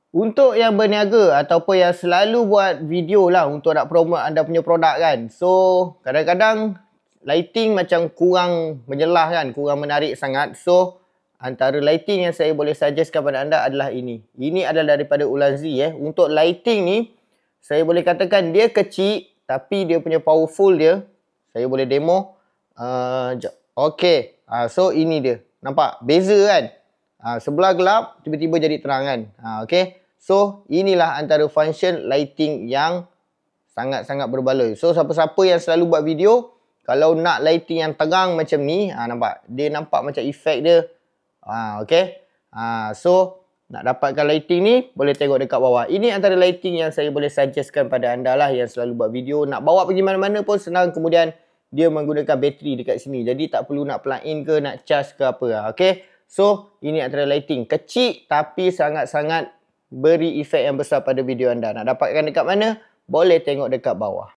Untuk yang berniaga ataupun yang selalu buat video lah untuk nak promote anda punya produk kan. So, kadang-kadang lighting macam kurang menyelah kan, kurang menarik sangat. So, antara lighting yang saya boleh suggestkan kepada anda adalah ini. Ini adalah daripada Ulanzi . Untuk lighting ni, saya boleh katakan dia kecil tapi dia punya powerful dia. Saya boleh demo. Okay. So, ini dia. Nampak? Beza kan? Sebelah gelap, tiba-tiba jadi terang kan. Okay. So, inilah antara function lighting yang sangat-sangat berbaloi. So, siapa-siapa yang selalu buat video, kalau nak lighting yang terang macam ni, nampak? Dia nampak macam efek dia. Okay. So, nak dapatkan lighting ni, boleh tengok dekat bawah. Ini antara lighting yang saya boleh suggestkan pada anda lah yang selalu buat video. Nak bawa pergi mana-mana pun senang. Kemudian, dia menggunakan bateri dekat sini. Jadi, tak perlu nak plug in ke, nak charge ke apa. Okay. So, ini antara lighting. Kecil tapi sangat-sangat beri efek yang besar pada video anda. Nak dapatkan dekat mana? Boleh tengok dekat bawah.